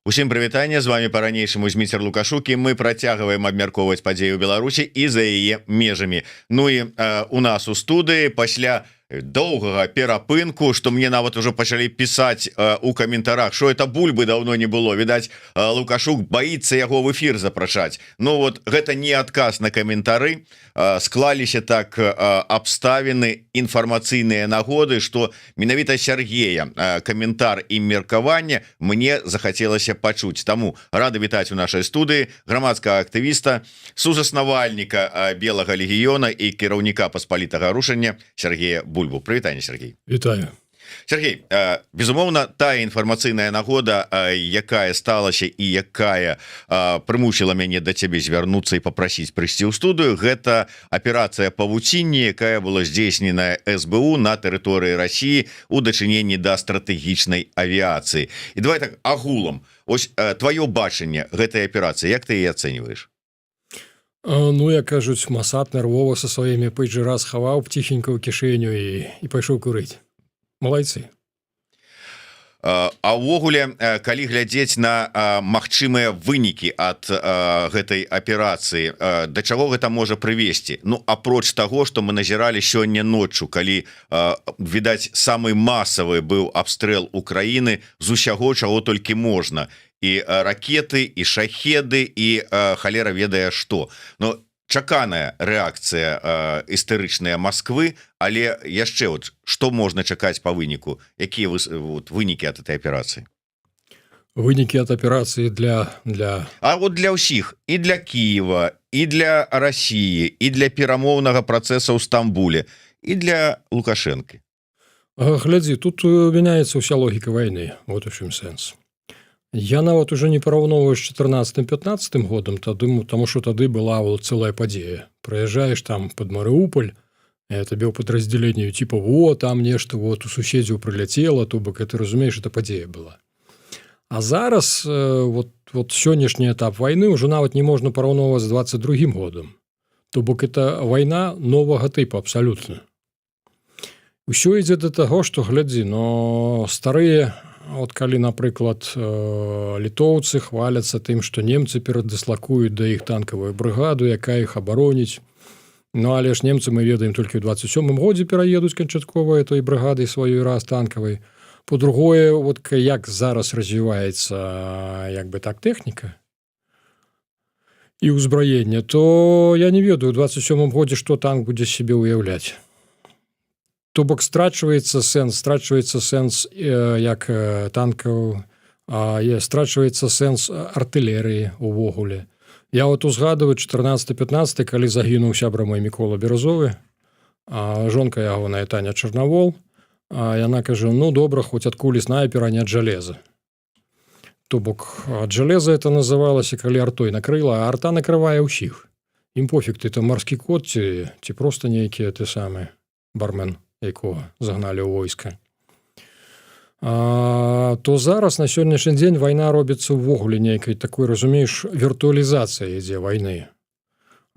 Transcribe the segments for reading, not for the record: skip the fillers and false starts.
Усім прывітанне, з вами па-ранейшаму Зміцер Лукашук, і мы працягваем абмяркоўваць падзеі ў Беларусі і за яе межамі. Ну і у нас у студыі пасля доўгага перапынку, што мне нават ужо пачалі пісаць у каментарах, што это бульбы даўно не было. Відаць, Лукашук баіцца яго в эфір запрашаць. Ну вот гэта не адказ на каментары, склаліся так абставіны, інфармацыйныя нагоды, што менавіта Сергея каментар і меркаванне мне захацелася пачуць. Таму рады вітаць у нашай студыі грамадскага актывіста, сузаснавальніка Белага легіёна і кіраўніка паспалітага рушання Сергея Бульбу. Прывітанне, Сергей. Вітаю. Сергей, безумоўна, тая інфармацыйная нагода, якая сталася і якая прымусіла мяне да цябе звярнуцца і папрасіць прыйсці ў студыю, гэта аперацыя павуцінне, якая была здзейсненая СБУ на тэрыторыі Расіі у дачыненні да стратэгічнай авіяцыі. І давай так агулам, ось тваё бачанне гэтай аперацыі, як ты яе ацэньваеш? Ну, як кажуць, Масад нервова са сваімі пейджера схаваў ціхенька ў кішэню і пайшоў курыць. Малайцы. А ўвогуле, калі глядзець на магчымыя вынікі ад гэтай аперацыі, да чаго гэта можа прывесці? Ну, апроч таго, што мы назіралі сёння ноччу, калі, відаць, самы масавы быў абстрэл Украіны з усяго, чаго толькі можна. І ракеты, і шахеды, і халера ведае што. Ну, чаканая рэакцыя істэрычная Масквы, але яшчэ от што можна чакаць па выніку? Якія вынікі ад этой аперацыі? Вынікі ад аперацыі для... А вот для ўсіх, і для Кіева, і для Расіі, і для перамоўнага працэса ў Стамбуле, і для Лукашэнкі. Глядзі, тут мяняецца ўся логіка вайны, вот у чым сэнс. Я нават уже не параўноўваю з 14-15 годам, таму што тады была вот цэлая падзея. Прыязджаеш там под Марыуполь, табе ў падраздзяленні типа там нешта вот у суседзяў прыляцела, то бок ты разумееш, это падзея была. А зараз вот сённяшні этап вайны ўжо нават не можна параўноўваць з 22-м годам. То бок это вайна новага тыпу абсалютна. Усё ідзе да таго, што глядзі, но старыя, от калі, напрыклад, літоўцы хваляцца тым, што немцы перадыслакуюць да іх танкавую брыгаду, якая іх абароніць. Ну, але ж немцы, мы ведаем, толькі ў 27-м годзе пераедуць канчаткова этой брыгады сваёй раз танкавай. По-другое, вот як зараз развіваецца як бы так тэхніка і ўзбраенне, то я не ведаю ў 27-м годзе, што танк будзе сябе ўяўляць. То бок страчваецца сэнс як танкаў, страчваецца сэнс артылерыі увогуле. Я вот узгадываю 14-15, калі загінуў сябра мой Мікола Беразовы, жонка ягоная Таня Чарнавол, яна кажа, ну добра, хоць ад кулі снайпера, не ад жалеза. То бок ад жалеза это называлася, калі артой накрыла, а арта накрывае ўсіх. Ім пофіг, ты там марскі кот ці проста нейкі ты самы бармен, якога загналі ў войска. То зараз на сённяшні дзень вайна робіцца ўвогуле нейкай такой, разумееш, віртуалізацыя ідзе вайны.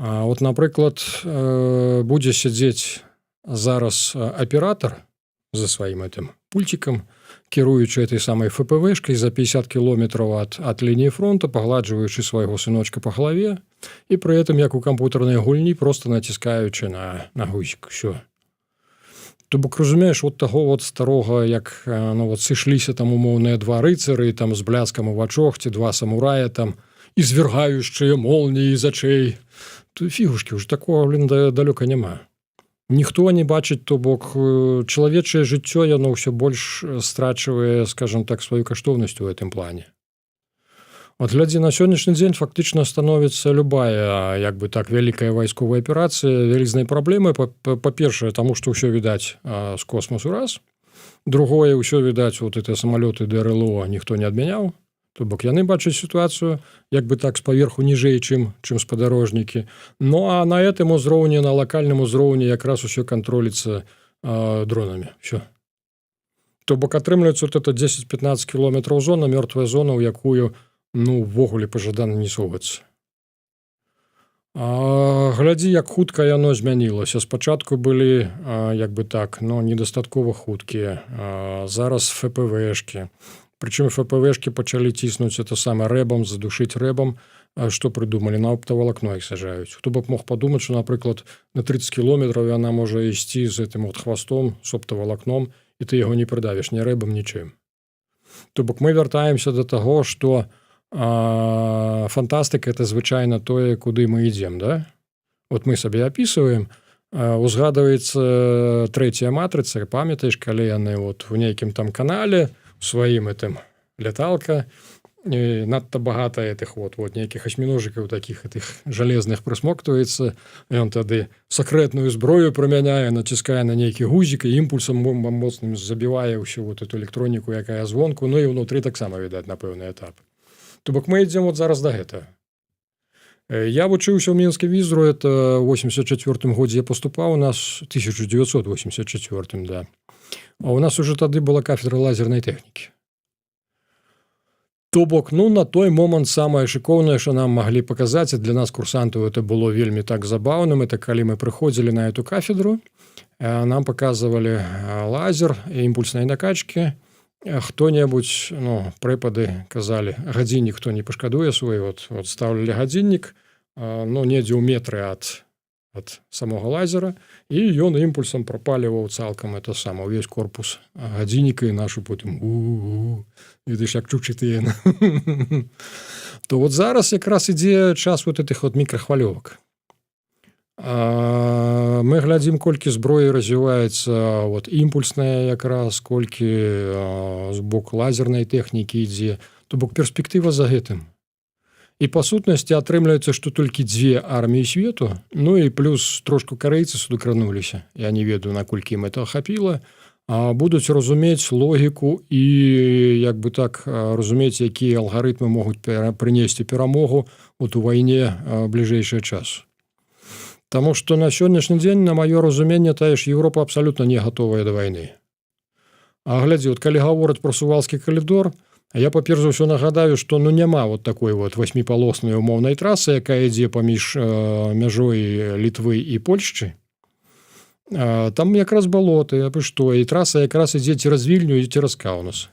От, напрыклад, будзе сядзець зараз аператар за сваім этим пульцікам, кіруючы этой самай ФПВшкай за 50 кілометраў ад лініі фронта, пагладжваючы свайго сыночка па галаве, і пры этом, як у камп'ютарнай гульні, проста націскаючы на гузік. Всё. То бок, разумееш, вот таго вот старога, як ну, вот сышліся там умоўныя два рыцары, там з бляскам у вачох, ці два самурая, там, извергающие молнии из очей. То фігушкі, уже такого, далёка няма. Ніхто не бачыць, то бок, чалавечае жыццё, яно ўсё больш страчвае, скажем так, сваю каштоўнасць у гэтым плане. От глядзі, на сённяшні дзень фактычна становіцца любая, як бы так, вялікая вайсковая аперацыя вялізнай праблемай. Па-першае, таму што ўсё відаць з космосу раз. Другое, ўсё відаць, вот это самалёты ДРЛО ніхто не адмяняў. То бок яны бачаць сітуацыю, як бы так, з паверху ніжэй, чым спадарожнікі. Ну, а на гэтым узроўні, на лакальным узроўні якраз усё кантроліцца дронамі. Всё. То бок атрымліваецца вот это 10-15 кіложметраў зона, мёртвая зона, у якую ну, ввогуле пажадана не совацца. Глядзі, як хутка яно змянілася. Спачатку былі, як бы так, ну, недастаткова хуткія. Зараз ФПВшкі. Причым ФПВшки пачалі ціснуць это самае рэбам, задушыць рэбам, што прыдумалі, на оптавалакно іх сажаюць. Хто б мог падумаць, што, напрыклад, на 30 кіlometrаў яна можа ісці з гэтым от хвастом, з оптавалакном, і ты яго не прыдавіш ні рэбам, нічым. То бок мы вяртаемся да таго, што фантастыка – это звычайна тое, куды мы ідзем, да? Вот мы сабе апісваем, узгадваецца трэцяя матрыца, памятаеш, калі яны вот в нейкім там канале, у сваім этым ляталка, надта багата этих вот нейкіх асьміножыкаў такіх этих жалезных прысмоктваецца, ён тады сакрэтную зброю прымяняе, націскае на нейкі гузік і імпульсам моцным забівае ўсю вот эту электроніку, якая звонку, ну і ўнутры таксама відаць на пэўны этап. То бок мы ідзем вот зараз да гэтага. Я вучыўся ў Мінскім візру, это ў 84 годзе я паступаў, у нас 1984, да. А у нас уже тады была кафедра лазернай тэхнікі. То бок, ну, на той момант самае шыкоўнае, што нам маглі паказаць, і для нас, курсантаў, это было вельмі так забаўным, это калі мы прыходзілі на эту кафедру, нам паказвалі лазер, імпульснай накачкі, хто-небудзь, ну, прэпады казалі, гадзіннік хто не пашкадуе свой, вот ставілі гадзіннік, ну, недзе ў метры ад самого лазера, і ён імпульсам прапаліваў цалкам это сама, увесь корпус гадзінніка і нашу потым відиш, як чучыты. То вот зараз якраз ідзе час вот этих вот мікрахвалёвак. Мы глядзім, колькі зброі развіваецца вот імпульсная якраз, колькі з бок лазернай тэхнікі ідзе, то бок перспектыва за гэтым. І па сутнасці атрымліваецца, што толькі 2 арміі свету, ну і плюс трошку карэйцы сюды крануліся. Я не ведаю, наколькі ім это ахапіла, будуць разумець логіку і, як бы так, разумець, якія алгарытмы могуць прынесці перамогу вот у вайне бліжэйшы час. Таму што на сённяшні дзень, на маё разуменне, тая ж Еўропа абсалютна не гатовая да вайны. А глядзі, вот калі гавораць про Сувалскі калідор, я паперш за ўсё нагадаю, што ну няма вот такой вот 8-палоснай умоўнай трасы, якая ідзе паміж мяжой Літвы і Польшчы. Там якраз балоты, абы што, і траса якраз ідзе цераз Вільню і цераз Каўнас.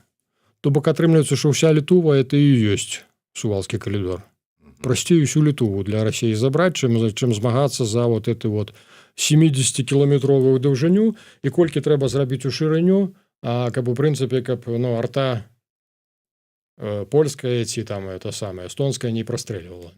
То бок атрымліваецца, што ўся Літува это і ёсць Сувалскі калідор. Прасцей усю Літву для Расіі забраць, чым змагацца за вот эту вот 70-кіloметровую даўжыню, і колькі трэба зрабіць у шырыню, каб у прынцыпе, каб ну, арта польская ці там это самае, эстонская не прастрэльвала.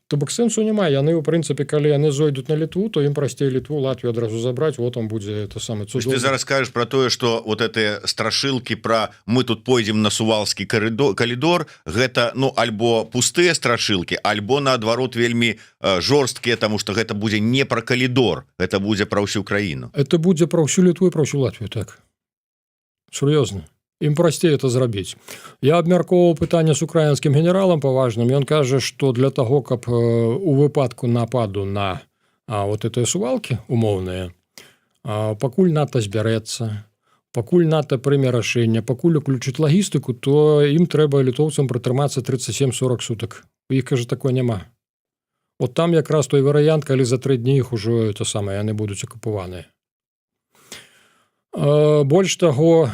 То бок сэнсу няма, яны, у прынцыпе, калі яны зойдуць на Літву, то ім прасцей Літву, Латвію адразу забраць, вот там будзе это самае цудоўна. Ты зараз кажаш пра тое, што вот эти страшылкі пра мы тут пойдзем на Сувалскі калідор, гэта, ну, альбо пустыя страшылкі, альбо, наадварот, вельмі жорсткія, таму што гэта будзе не пра калідор, гэта будзе пра ўсю краіну. Это будзе пра ўсю Літву і пра ўсю Латвію, так. Сур'ёзна. Ім прасцей это зрабіць. Я абмяркоўваў пытанне з украінскім генералам паважным, ён кажа, што для таго, каб у выпадку нападу на вот этыя сувалкі умоўныя, пакуль НАТО збярэцца, пакуль НАТО прыме рашэнне, пакуль уключыць лагістыку, то ім трэба літоўцам пратрымацца 37-40 сутак. У іх, кажа, такое няма. От там якраз той варыянт, калі за 3 дні іх ужо это самае, яны будуць акупаваныя. Больш таго,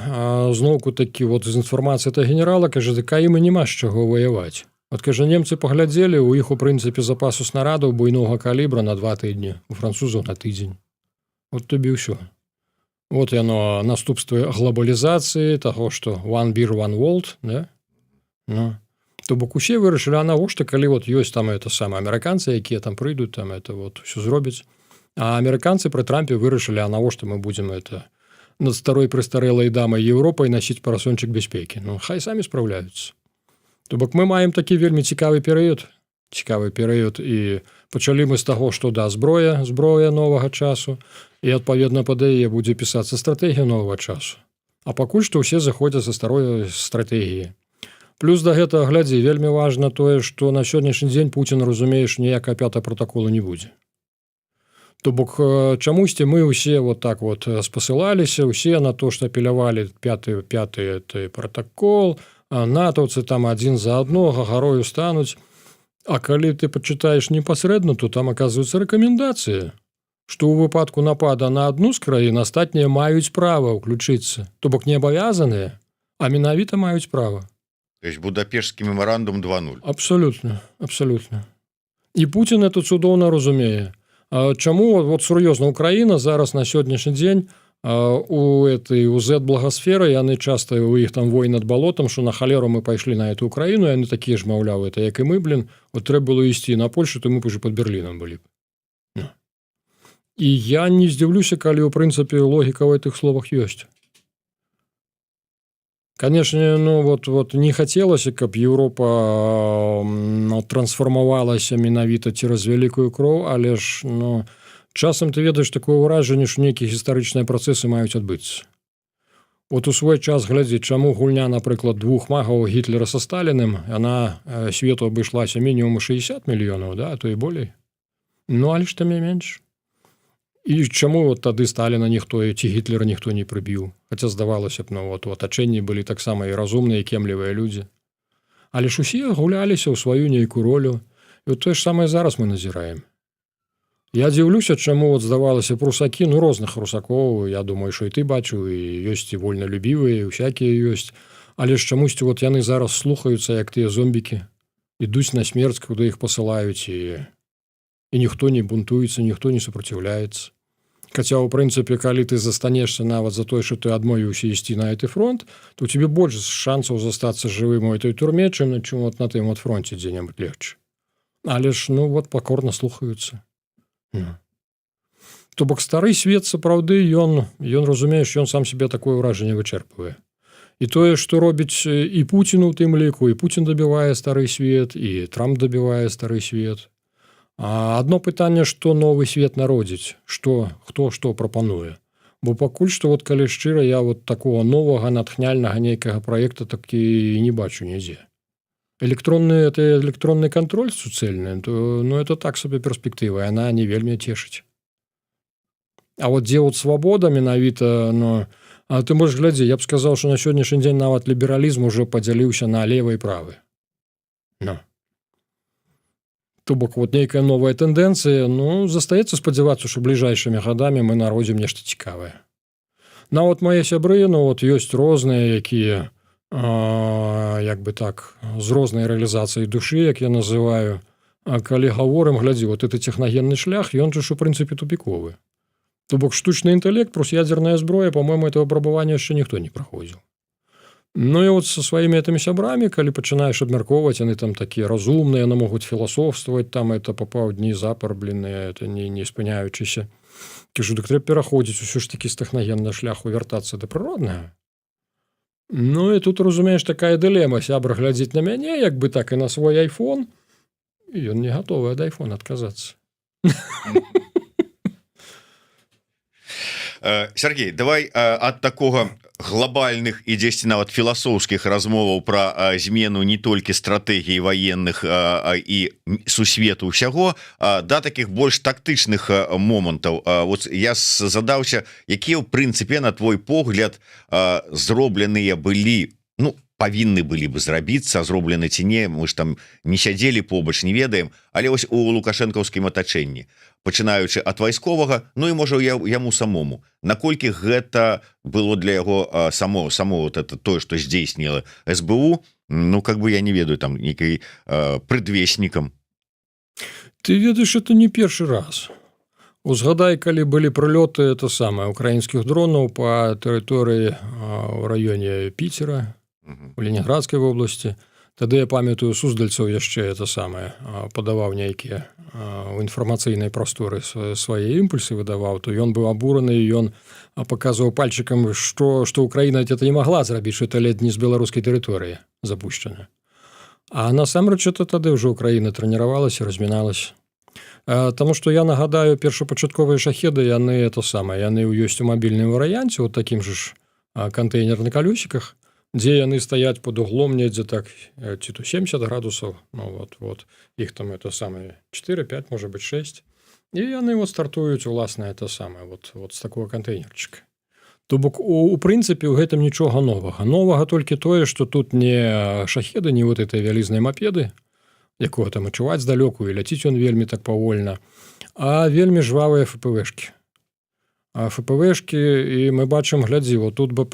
зноўку такі вот з інфармацыі та генерала, кажа, ім і няма з чаго ваяваць. От, кажа, немцы паглядзелі, у іх у прынцыпе запасу снарадаў буйнога калібра на 2 тыдні, у французаў на тыдзень. Вот тобі ўсё. Вот яно наступствы глобалізацыі, таго, што one beer, one world, да? Ну. То бок усе вырашылі, а навошта, калі вот ёсць там это самае амерыканцы, якія там прыйдуць, там это вот ўсё зробяць. А амерыканцы пры Трампе вырашылі, а навошта мы будзем это над старой прыстарэлай дамай Еўропай насіць парасончык бяспекі. Ну, хай самі спраўляюцца. То бок мы маем такі вельмі цікавы перыяд, і пачалі мы з таго, што да, зброя новага часу, і адпаведна пад яе будзе пісацца стратэгія новага часу. А пакуль што ўсе заходзяць са старой стратэгіі. Плюс да гэтага, глядзі, вельмі важна тое, што на сённяшні дзень Пуцін разумее, што ніякага 5-го пратакола не будзе. То бок чамусьці мы ўсе вот так вот спасылаліся, усе на то, што апелявалі 5-й пратакол, натаўцы там адзін за аднога гарою стануць. А калі ты пачытаеш непасрэдна, то там аказваецца рэкамендацыя, што ў выпадку напада на адну з краін астатнія маюць права ўключыцца. То бок не абавязаныя, А менавіта маюць права. То есть будапешскі мемарандум 2.0. Абсолютно. І Путін это цудоўна разумее. Чаму вот сур'ёзна Украіна зараз на сённяшні дзень у Z-благасферы яны часто у іх там вой над балотам, што на халеру мы пайшлі на эту Украіну, яны такія ж маўляў, это як і мы, вот трэба было ісці на Польшу, то мы б уже под Берліном былі. І я не здзіўлюся, калі ў прынцыпе логіка ў гэтых словах ёсць. Конечно, вот не хацелася, каб Еўропа трансфармавалася менавіта цераз вялікую кроў, але ж часам ты ведаеш такое ўражанне, што нейкія гістарычныя працэсы маюць адбыцца. Вот у свой час глядзі, чаму гульня, напрыклад, двух магаў Гітлера са Сталіным, яна свету абышлася мінімум 60 мільёнаў, да, а то і болей. Але ж там і менш. І чаму вот тады Сталіна ніхто, ці Гітлера ніхто не прыбіў? Хаця здавалася б, у атачэнні былі таксама і разумныя, і кемлівыя людзі. Але ж усе гуляліся ў сваю нейкую ролю. І вот тое ж самае зараз мы назіраем. Я дзіўлюся, чаму вот здавалася прусакі, розных русакоў, я думаю, што і ты бачыў, і ёсць і вольнолюбівыя, і всякія ёсць. Але ж чамусьці вот яны зараз слухаюцца, як тыя зомбікі, ідуць на смерць, куды іх пасылаюць, і ніхто не бунтуецца, ніхто не супраціўляецца. Хаця, у прынцыпе, калі ты застанешся нават за тое, што ты адмовіўся ісці на гэты фронт, то у тебе больш шансаў застацца жывым у этой турме, чым на тым фронце дзе-небудзь легче. Але ж, пакорна слухаюцца. То бок стары свет, сапраўды, ён разумееш, ён сам себе такое ўражанне вычэрпвае. І тое, што робіць і Пуцін у тым ліку, і Пуцін дабівае стары свет, і Трамп дабівае стары свет. Адно пытанне, што новы свет народзіць, хто што прапануе. Бо пакуль што, калі шчыра, я такого новага натхняльнага нейкага праекта такі не бачу нідзе. Электронны контроль суцэльны, то это так сабе перспектыва, яна не вельмі цешыць. А вот дзе свабода менавіта, ты можаш глядзі, я б сказаў, што на сённяшні дзень нават лібералізм ужо падзяліўся на левы і правы. То бок нейкая новая тэндэнцыя, застаецца спадзявацца, што бліжэйшымі гадамі мы народзім нешта цікавае. Нават мае сябры, ёсць розныя, якія як бы так, з рознай рэалізацыяй душы, як я называю. А калі гаворым, глядзі, гэты тэхнагенны шлях, ён жа, у прынцыпе, тупіковы. То бок штучны інтэлект плюс ядзерная зброя, по-моему, этого выпрабавання яшчэ ніхто не праходзіў. І са сваімі этымі сябрамі, калі пачынаеш абмяркоўваць, яны там такія разумныя, яны могуць філасофстваваць, там это па паўдні запар, это не спыняючыся. Кажу, дык трэба пераходзіць усё ж такі з тэхнагеннага шляху вяртацца да прыроднага. І тут, разумееш, такая дылема, сябра глядзіць на мяне, як бы так і на свой айфон, і ён не гатовы ад айфона адказацца. Сергей, давай ад такога глобальных і дзесьці нават філасофскіх размоваў пра змену не толькі стратэгій ваенных і сусвету ўсяго да таких больш тактычных момантаў. Вот я задаўся, якія ў прынцыпе, на твой погляд, зробленыя былі, павінны былі бы зрабіцца, зроблены ці не, мы ж там не сядзелі побач, не ведаем, але вось у лукашэнкаўскім атачэнні, пачынаючы ад вайсковага, і можа яму самому, наколькі гэта было для яго само тое, што здзейсніла СБУ, как бы я не ведаю, там нейкай прыдвеснікам. Ты ведаеш, это не першы раз. Узгадай, калі былі прылёты украінскіх дронаў па тэрыторыі ў раёне Піцера, у Леніградскай вобласці. Тады я памятаю, Суздальцаў яшчэ падаваў нейкія ў інфармацыйнай прасторы свае імпульсы выдаваў, то ён быў абураны, ён паказваў пальчыкам, што Украіна это не магла зрабіць, што это ледзь не з беларускай тэрыторыі запушчана. А насамрэч это тады ўжо Украіна трэніравалася, разміналася. Таму што я нагадаю, першапачатковыя шахеды, яны ёсць у мабільным варыянце, у такім ж кантэйнер на калёсіках, дзе яны стаяць под углом недзе так, ці то 70 градусаў, іх там 4-5, можа быць 6, і яны стартуюць уласна з такого кантэйнерчыка. То бок, у прынцыпе, у гэтым нічога новага. Новага толькі тое, што тут не шахеды, не этой вялізнай мапеды, якога там і чуваць здалёку, і ляціць ён вельмі так павольна, а вельмі жвавыя ФПВшкі. А ФПВшкі, і мы бачым, глядзі, тут бы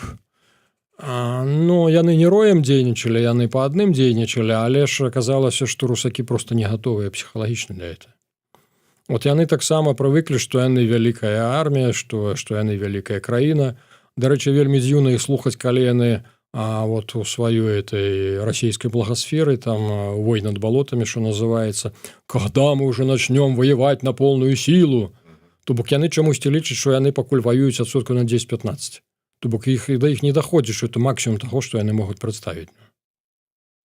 Ну, яны не роем дзейнічалі, яны па адным дзейнічалі, але ж аказалася, што русакі просто не гатовыя псіхалагічна для этого. Вот яны таксама прывыклі, што яны вялікая армія, што яны вялікая краіна. Дарэчы, вельмі дзіўна іх слухаць, калі яны вот у сваёй этой расійскай благасферы, там вой над балотамі, што называецца, когда мы уже начнем воевать на полную силу, то бок яны чамусьці лічаць, што яны пакуль ваююць адсоткаў на 10-15. То бок да іх не даходзіць, што это максімум таго, што яны могуць прадставіць.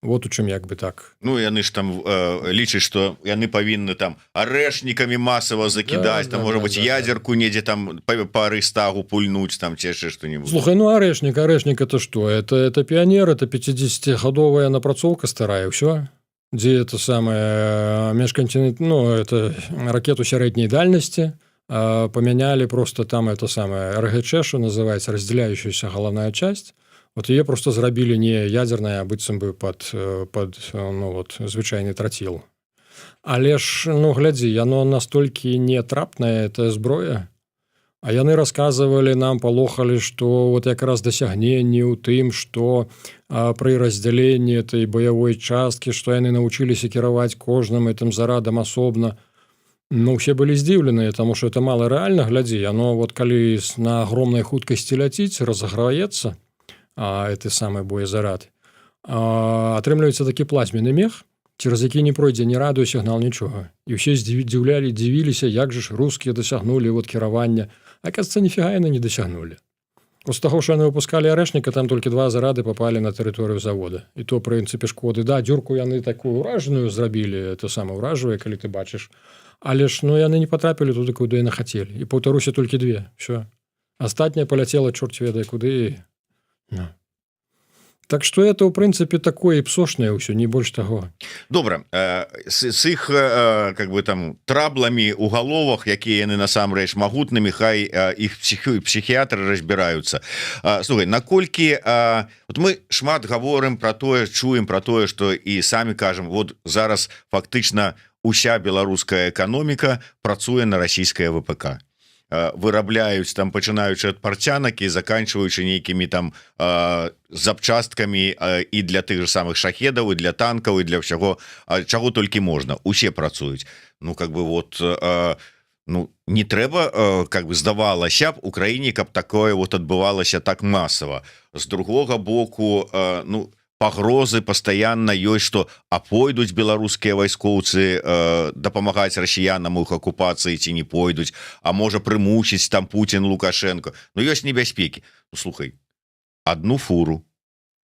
Вот у чым як бы так. Ну яны ж там лічаць, што яны павінны там арэшнікамі масава закідаць, там можа быць ядзерку недзе там па Рейхстагу пульнуць там ці яшчэ што-нибудь. Слухай, ну арэшнік это што? Это піянер, это 50-гадовая напрацоўка старая, ўсё. Дзе это самае межкантинент, ну это ракету сярэдняй дальнасці памянялі просто там это самае РГЧ, што называецца раздзяляющаяся галаўная часть. Вот яе просто зрабілі не ядзерная, а быццам бы пад ну, вот, звычайны траціл. Але ж, ну, глядзі, яно настолькі нетрапнае, это зброя. А яны расказвалі нам, палохалі, што вот якраз дасягненне ў тым, што пры раздзяленні этой баявой часткі, што яны навучыліся кіраваць кожным этим зарадам асобна. Ну, все былі здзіўленыя, таму што это мала рэальна, глядзі, яно вот калі на агромнай хуткасці ляціць, разаграецца, это самы боезарад, атрымліваецца такі плазменны мех, цераз які не пройдзе ні радыё сігнал, нічога. І ўсе дзівіліся, як же ж рускія дасягнулі вот кіравання. Аказваецца, ніфіга яны не дасягнулі. З таго, што яны выпускалі арэшніка, там толькі 2 зарады папалі на тэрыторыю завода. І то, прынцыпе, шкоды. Да, дзюрку яны такую ўражаную зрабілі, это сама ўражвае, калі ты бачыш. Але ж, ну, яны не патрапілі туды, куды яны хацелі. І паўтаруся толькі 2. Всё. Астатняе паляцела, чорт ведае, куды. No. Так што это, у прынцыпе, такое псошнае ўсё, не больш таго. Добра, з іх как бы там трабламі ў галовах, якія яны насамрэч магутнымі, хай іх псіхіятры разбіраюцца. Слухай, наколькі вот мы шмат гаворым пра тое, чуем пра тое, што і самі кажам, вот зараз фактычна уся беларуская эканоміка працуе на расійскае ВПК. Вырабляюць там, пачынаючы ад парцянак і заканчваючы нейкімі там запчасткамі і для тых же самых шахедаў, і для танкаў, і для ўсяго, чаго толькі можна. Усе працуюць. Ну, как бы вот, ну, не трэба, как бы здавалася б у краіне, каб такое вот адбывалася так масава. З другога боку, ну, пагрозы пастаянна ёсць, што пойдуць беларускія вайскоўцы дапамагаць расіянам у іх акупацыі ці не пойдуць, а можа прымусіць там Путін, Лукашенко. Ну ёсць небяспекі. Ну слухай, одну фуру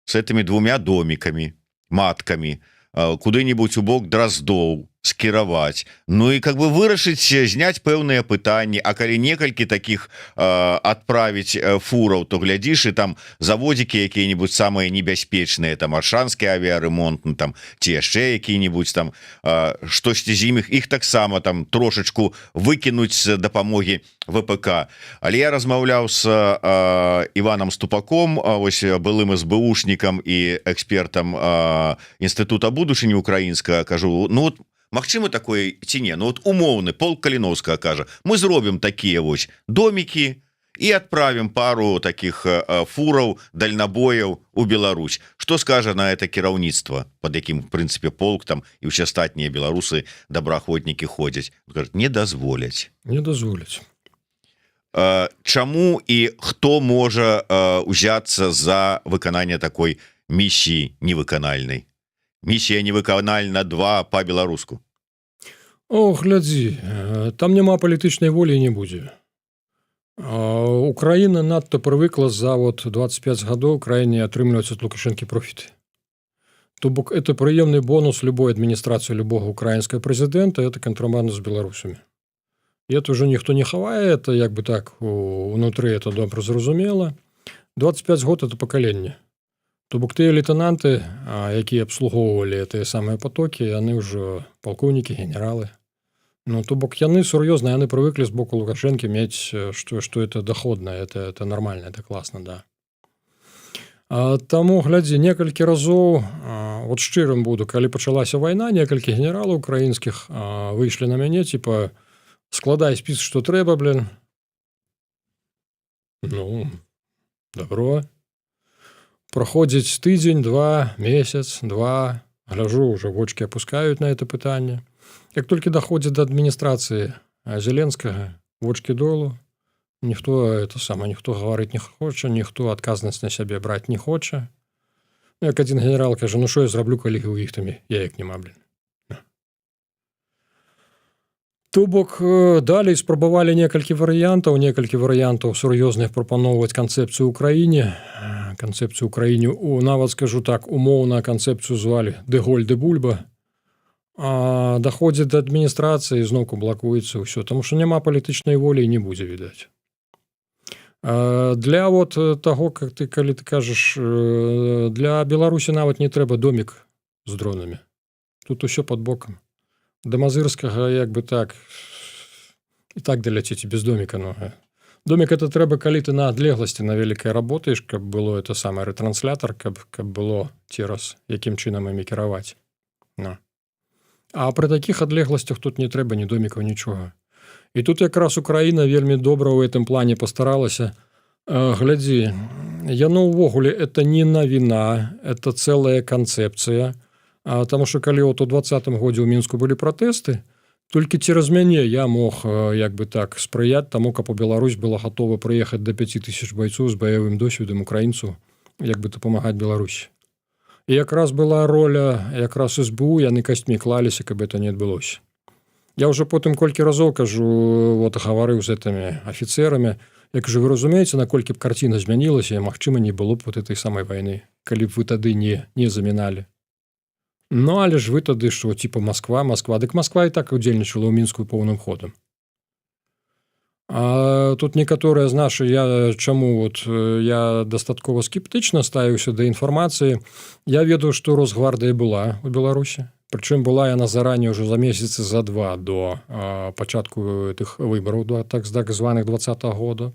с этими 2 домиками, матками, куды-нибудь у бок Дроздоў скіраваць, ну і как бы вырашыць зняць пэўныя пытанні, а калі некалькі таких адправіць фураў, то глядзіш, і там заводзікі якія-нибудь самыя небяспечныя, там аршанскі авіяремонт, ну, там ці яшчэ якія-нибудь там штосьці з іх таксама там трошачку выкінуць з дапамогі ВПК. Але я размаўляў з Іванам Ступаком, ось былым СБУшнікам і экспертам Інстытута будучыні украінскага, кажу, ну вот магчыма такое ці не? Ну вот умоўны полк Каліновскага кажа, мы зробім такія вось домікі і адправім пару таких фураў, дальнабояў у Беларусь. Што скажа на это кіраўніцтва, пад якім, в прынцыпе, полк там і ўсе астатнія беларусы добраахвотнікі ходзяць? Не дазволяць. Не дазволяць. Чаму і хто можа узяцца за выкананне такой місіі невыканальнай? Місія невыканальна 2 па-беларуску. О, глядзі, там няма палітычнай волі і не будзе. Украіна надта прывыкла за вот 25 гадоў краіне атрымліваць ад Лукашэнкі профіты. То бок это прыемны бонус любой адміністрацыі любога украінскага прэзідэнта, это кантрабанда з беларусамі. І это уже ніхто не хавае, это як бы так унутры это добра зразумела. 25 год это пакаленне. То бок тыя лейтенанты, якія абслугоўвалі тыя самыя потокі, яны ўжо палкоўнікі, генералы. Ну, то бок яны сур'ёзна, яны прывыклі з боку Лукашэнкі мець, што это доходна, это нормально, это класна, да. Таму, глядзі, некалькі разоў, вот шчырым буду, калі пачалася вайна, некалькі генералаў украінскіх выйшлі на мяне, типа, складай спіс, што трэба, блин. Ну, добро. Проходзіць тыдзень, два, месяц, два, гляжу, уже вочки опускают на это пытанне. Як толькі даходзіць да адміністрацыі Зеленскага, вочки долу, ніхто гаварыць не хоча, ніхто адказнасць на сябе браць не хоча. Як адзін генерал кажа, ну што я зраблю, калі у іх там яек няма, блин. То бок далей спрабавалі некалькі варыянтаў сур'ёзных прапаноўваць канцэпцыю ўкраіне. Канцэпцыю ўкраіне, нават скажу так, умоўна канцэпцыю звалі Деголь де Бульба. А даходзіць да адміністрацыі, зноўку блакуецца ўсё, таму што няма палітычнай волі і не будзе, відаць. Для вот таго, калі ты кажаш, для Беларусі нават не трэба домік з дронамі. Тут усё пад бокам. Да Мазырскага як бы так і так даляціць без доміка. Домік это трэба, калі ты на адлегласці на вялікай работаеш, каб было это самае ретранслятор, каб было цераз якім чынам імі кіраваць. А пры такіх адлегласцях тут не трэба ні домікаў, нічога. І тут якраз Украіна вельмі добра ў гэтым плане пастаралася. Глядзі, яно ўвогуле это не навіна, это цэлая канцэпцыя. Таму што калі от у 20-м годзе ў Мінску былі пратэсты, толькі цераз мяне я мог як бы так спрыяць таму, каб у Беларусь была гатова прыехаць да 5000 байцоў з баявым досведам украінцаў, як бы дапамагаць Беларусі. І якраз была роля, якраз СБУ, яны касцьмі клаліся, каб это не адбылося. Я ўжо потым колькі разоў кажу, вот гаварыў з гэтымі афіцэрамі, я кажу, вы разумееце, наколькі б карціна змянілася, і магчыма не было б вот этой самай вайны, калі б вы тады не заміналі. Ну, але ж вы тады, што, типа Москва, дык Москва і так удзельнічала ў Мінску поўным ходам. А тут некаторыя з нашай, я дастаткова скептычна ставіўся да інфармацыі. Я ведаю, што Росгвардыя была ў Беларусі, прычым была яна заранее ўжо за месяцы за два до пачатку тых выбараў, так званых 20-го года.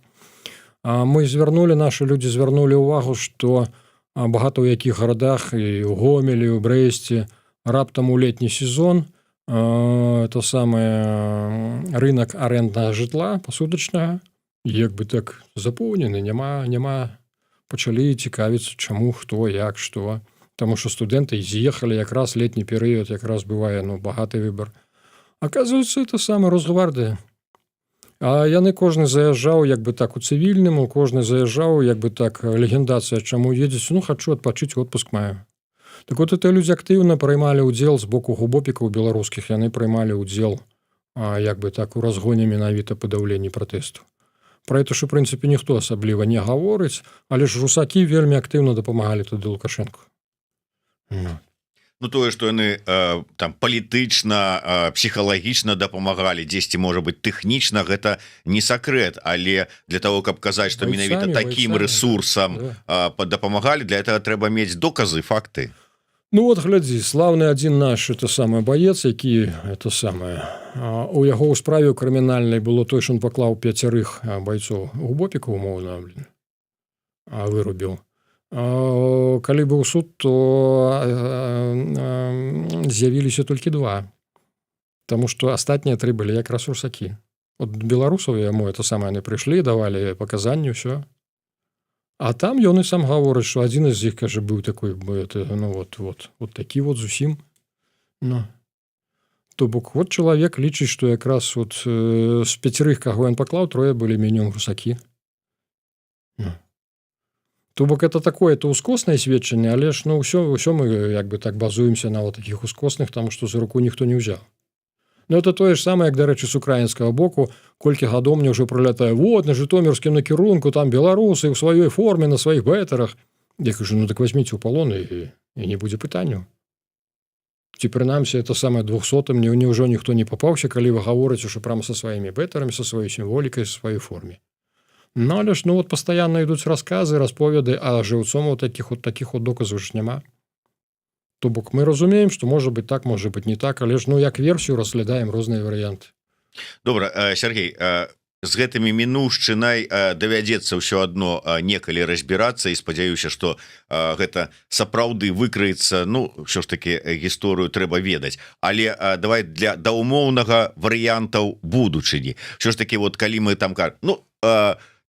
Нашы людзі звярнулі ўвагу, што багата ў якіх гарадах, і ў Гомелі, і ў Брэсце, раптам у летні сезон то самае рынок арэнднага жытла пасудачнага як бы так запоўнены, няма, пачалі цікавіцца, чаму, хто, як, што. Таму што студэнты з'ехалі, якраз летні перыяд, якраз бывае багаты выбар. Аказваецца, это самая Росгвардыя. А яны кожны заязджаў як бы так у цывільным, кожны заязджаў як бы так легендацыя, чаму едзець, хачу адпачыць, отпуск маю. Так вот это людзі актыўна прымалі ўдзел з боку губопікаў беларускіх, яны прымалі ўдзел як бы так у разгоне менавіта падаўленні пратэсту. Пра гэта ж у прынцыпе ніхто асабліва не гаворыць, але ж русакі вельмі актыўна дапамагалі туды Лукашэнку. Ну тое, што яны там палітычна, псіхалагічна дапамагалі, дзесьці можа быць тэхнічна, гэта не сакрэт, але для того, каб казаць, што менавіта такім рэсурсам дапамагалі, для этого трэба мець доказы, факты. Ну вот глядзі, слаўны адзін наш это самае баец, які это самае у яго ў справе крымінальнай было той, што ён паклаў 5 байцоў губопікаў умоўна вырубіў. Калі быў суд, то з'явіліся толькі 2, таму што астатнія 3 былі якраз русакі. От беларусаў яму это самае не прыйшлі, давалі паказанні, ўсё. А там ён і сам гаворыць, што адзін з іх, кажа, быў такой, вот такі вот зусім. То бок, вот чалавек лічыць, што якраз вот з 5, каго ён паклаў, 3 былі мінімум русакі. То бок это такое, это ускоснае сведчанне, але ж ўсё мы як бы так базуемся на вот такіх ускосных, таму што за руку ніхто не ўзяў. Ну это тое ж самае, як, дарэчы, з украінскага боку, колькі гадоў мне ўжо прылятае, вот на жытомірскім накірунку, там беларусы ў сваёй форме, на сваіх бэтарах. Я кажу, так возьміце ў палон і не будзе пытанняў. Ці прынамсі это самае 200-м, ўжо ніхто не папаўся, калі вы гаворыце, што прямо са сваімі бэтарамі, са сваёй сімволікай, са сваёй форме. Ну, але ж, вот пастаянна ідуць расказы, расповеды, а жыўцом такіх вот доказаў ж няма. То бок мы разумеем, што можа быць так, можа быць не так, але ж, як версію разглядаем розныя варыянты. Добра, Сергей, з гэтымі мінушчынай давядзецца ўсё адно некалі разбірацца і спадзяюся, што гэта сапраўды выкрыецца, ўсё ж такі гісторыю трэба ведаць, але давай для умоўнага варыянтаў будучыні. Ўсё ж такі, вот калі мы там кажам,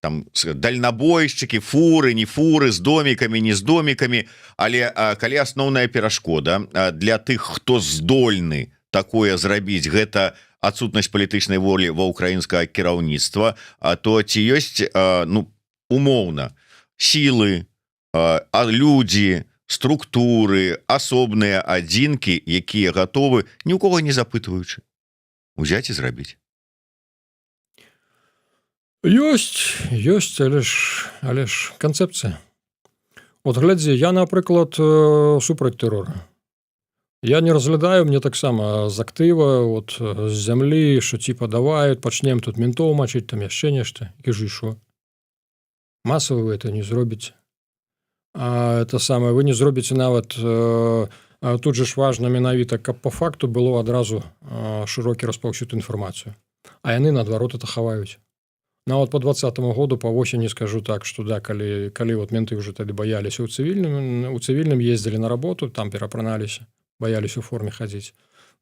там дальнабойшчыкі, фуры, не фуры, з домікамі, не з домікамі, але калі асноўная перашкода для тых, хто здольны такое зрабіць, гэта адсутнасць палітычнай волі ва ўкраінскага кіраўніцтва, то ці ёсць умоўна сілы, людзі, структуры, асобныя адзінкі, якія гатовы, ні ў кого не запытваючы, узяць і зрабіць? Ёсць, але ж канцэпцыя. От глядзі, я, напрыклад, супраць тэрора. Я не разглядаю, мне таксама з актыва, от, з зямлі, що типа давай, пачнем тут ментоў мачыць, там яшчэ нешта. Кажу, що? Масава вы это не зробіце. Это самае, вы не зробіце нават, тут же ж важна менавіта, каб по факту было адразу шырокі распаўсюд інфармацыю. А яны, наадварот, это хаваюць. Нават по 20-му году, по осені скажу так, што да, калі вот менты ўжо тады баяліся у цывільным ездзілі на работу, там перапраналіся, баяліся у форме хадзіць.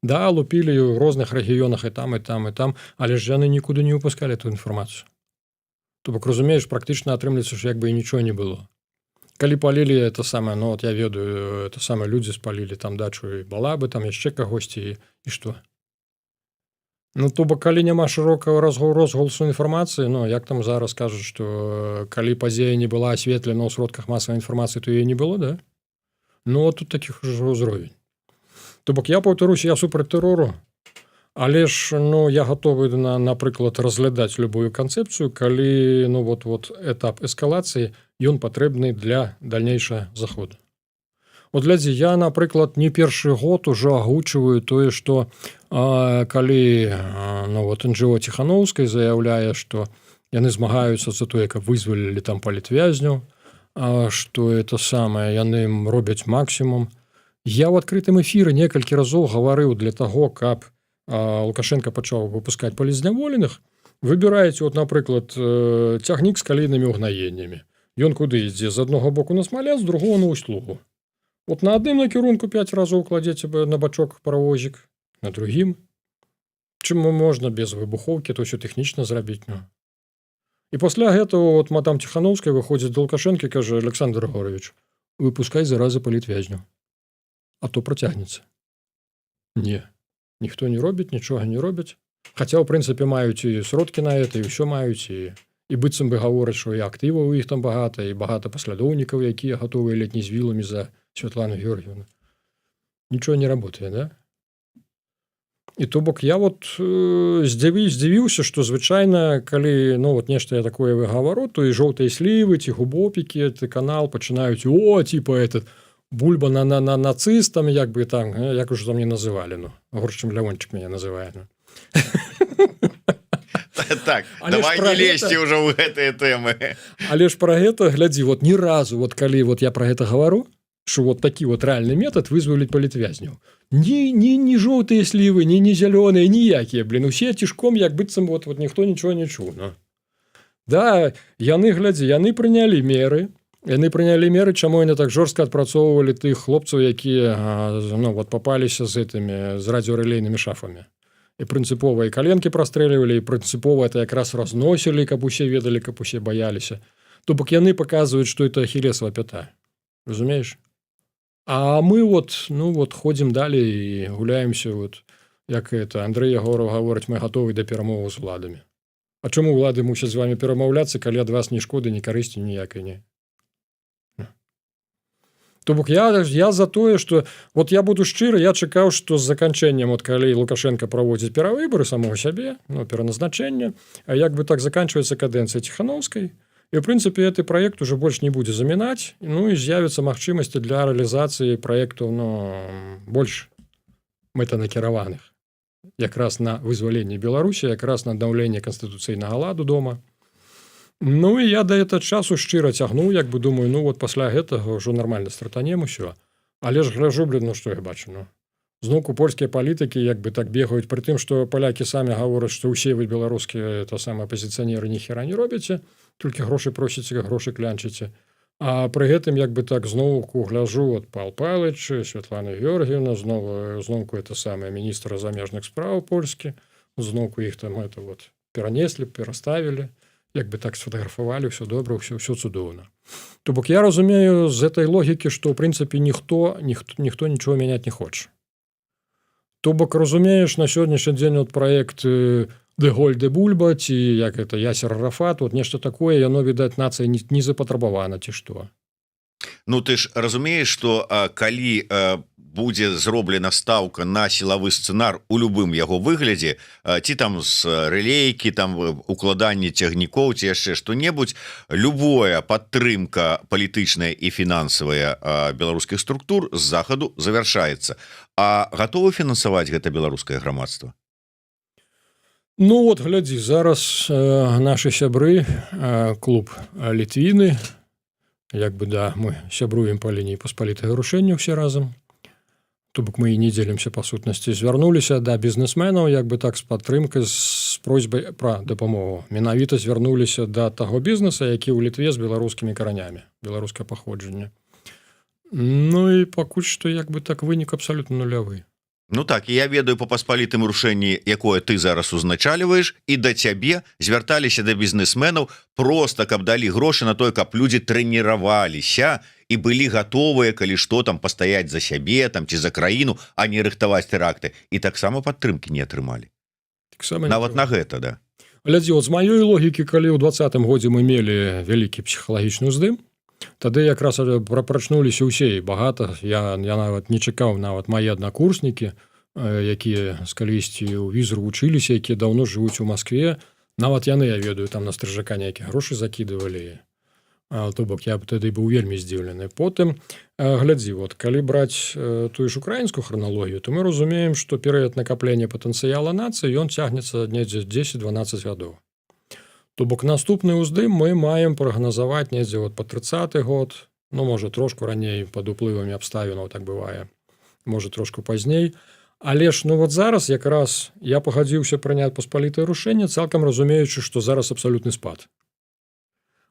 Да, лупілі ў розных рэгіёнах і там, але ж яны нікуды не выпускалі эту інфармацыю. То бок, разумееш, практычна атрымліваецца, што як бы і нічого не было. Калі палілі это самае, ну, от я ведаю, это самае, людзі спалілі там дачу і балабы, там яшчэ кагосьці і што? Ну, то бок, калі няма шырокага розгаласу інфармацыі, ну, як там зараз кажуць, што калі падзея не была асветлена ў сродках масавай інфармацыі, то яе не было, да? Ну, тут такіх уже ўзровень. То бок, я паўтаруся, я супраць тэрору, але ж, ну, я гатовы, напрыклад, разглядаць любую канцэпцыю, калі, ну, вот этап эскалацыі, ён патрэбны для дальнейшага заходу. От глядзі, я, напрыклад, не першы год ужо агучваю тое, што калі, ну, вот НЖО Ціхановскай заяўляе, што яны змагаюцца за тое, каб вызвалілі там палітвязняў, што это самае, яны робяць максімум. Я ў адкрытым эфіры некалькі разоў гаварыў для таго, каб Лукашенко пачаў выпускаць палізняволеных, выбіраеце, от, напрыклад, цягнік з калійнымі ўгнаеннямі. Ён куды ідзе? З аднаго боку на Смаляц, з другого на Услугу. От на адным накірунку 5 разоў кладзеце на бачок паравозік, на другім. Чым можна без выбухоўкі, то ўсё тэхнічна зрабіць. Ну. І пасля гэтага от мадам Ціхановская выходзіць да Лукашэнкі і кажа: Александр Григорович, выпускай заразы палітвязняў. А то працягнецца. Не. Ніхто не робіць, нічога не робяць. Хаця, ў прынцыпе, маюць і сродкі на гэта, і ўсё маюць, і быццам бы гавораць, што і актываў у іх там багата, і багата паслядоўнікаў, якія гатовыя ледь не з віламі за Святлану Георгіевну. Нічого не работае, да? І то бок я вот здзівіўся, што звычайна, калі, ну, вот нешта я такое выгавару, то і жоўтыя слівы, ці губопікі, ты канал пачынаюць, типа этот, бульба на нацыстам, як бы там, як уже там не называлі, ну, горш, чым Лявончык мяне называе, ну. Так, давай не лезьце ўжо ў гэтыя тэмы. Але ж пра гэта, глядзі, вот ні разу, вот калі вот я пра гэта гавару, што вот такі вот рэальны метад вызваліць палітвязняў. Ні жоўтыя слівы, ні зялёныя, ніякія, блин, усе цішком, як быццам вот ніхто нічого не чуў, ну. Да, яны, глядзі, яны прынялі меры, чаму яны так жорстка адпрацоўвалі тых хлопцаў, якія, ну, вот папаліся з радыёрэлейнымі шафамі. І прынцыпова і каленкі прастрэлівалі, і прынцыпова это якраз разносілі, каб усе ведалі, каб усе баяліся. То бок яны паказваюць, што это ахілесава пята. Разумееш? А мы вот, ну, вот ходзім далей і гуляемся, вот, як это, Андрэй Ягораў гаворыць, мы гатовы да перамоваў з уладамі. А чаму улады мусяць з вами перамаўляцца, калі ад вас ні шкоды, ні карысці ніякай не? То бок я за тое, што вот я буду шчыры, я чакаў, што з заканчэннем, от калі Лукашенко праводзіць перавыбары самого сябе, ну, пераназначэння, а як бы так заканчваецца кадэнцыя Ціхановскай, і, в прынцыпе, гэты праект уже больш не будзе замінаць, ну, і з'явіцца магчымасці для рэалізацыі праектаў, ну, больш мэтанакіраваных. Якраз на вызваленне Беларусі, якраз на аднаўленне канстытуцыйнага ладу дома. Ну, і я да гэта часу шчыра цягнуў, як бы думаю, ну, вот пасля гэтага ўжо нармальна стратанем усё. Але ж гляжу, блин, ну, што я бачу, ну. Зноўку польскія палітыкі, як бы так бегаюць, пры тым, што палякі самі гавораць, што ўсе вы беларускія, это самыя апазіцыянеры ніхера не робяце, толькі грошы просіце, грошы клянчыце. А пры гэтым, як бы так, зноўку гляжу, от Павел Павлович, Святлана Георгіевна, зноўку это самае міністра замежных спраў польскі, зноўку іх там это вот перанеслі, пераставілі. як бы так сфотаграфавалі, ўсё добра, ўсё цудоўна. То бок я разумею з этой логікі, што ў прынцыпе ніхто нічого мяняць не хоча. То бок разумееш, на сённяшні дзень от праект Деголь де Бульба ці як это Ясер Арафат, вот нешта такое, яно відаць нацыя не запатрабавана ці што. Ну ты ж разумееш, што калі будзе зроблена стаўка на сілавы сцэнар у любым яго выглядзе, ці там з рэлейкі, там укладанне цягнікоў, ці яшчэ што-небудзь, любая падтрымка палітычная і фінансавая беларускіх структур з захаду завяршаецца. А гатовы фінансаваць гэта беларускае грамадства? Ну вот, глядзі, зараз нашы сябры, клуб Літвіны, як бы да, мы сябруем па лініі паспалітага рушэння ўсе разам. То бок мы і не дзелімся па сутнасці, звярнуліся да бізнесменаў, як бы так з падтрымкай, з просьбай пра дапамогу. Менавіта звярнуліся да таго бізнеса, які ў Літве з беларускімі каранямі, беларускае паходжанне. Ну і пакуль што як бы так вынік абсалютна нулявы. Ну так, і я ведаю па паспалітым рушэнні, якое ты зараз узначальваеш, і да цябе звярталіся да бізнесменаў проста, каб далі грошы на тое, каб людзі трэніраваліся і былі гатовыя, калі што там пастаяць за сябе там ці за краіну, а не рыхтаваць тэракты. І таксама падтрымкі не атрымалі. Нават на гэта, да. Глядзі, от з маёй логікі, калі ў 20-м годзе мы мелі вялікі псіхалагічны ўздым, тады якраз прачнуліся ўсе і багата. Я нават не чакаў, нават мае аднакурснікі, якія з калісьці ў візру вучыліся, якія даўно жывуць у Маскве. Нават яны, я ведаю, там на стрыжака нейкія грошы закідывалі. То бок я тады быў вельмі здзіўлены. Потым, глядзі, вот, калі браць тую ж украінскую храналогію, то мы разумеем, што перыяд накаплення патэнцыяла нацыі, ён цягнецца недзе 10-12 гадоў. То бок наступны ўздым мы маем прагназаваць недзе вот па 30-й год, ну, можа, трошку раней пад уплывамі абставінаў, так бывае, можа, трошку пазней. Але ж, ну, вот зараз якраз я пагадзіўся прыняць паспалітае рушэнне, цалкам разумеючы, што зараз абсалютны спад.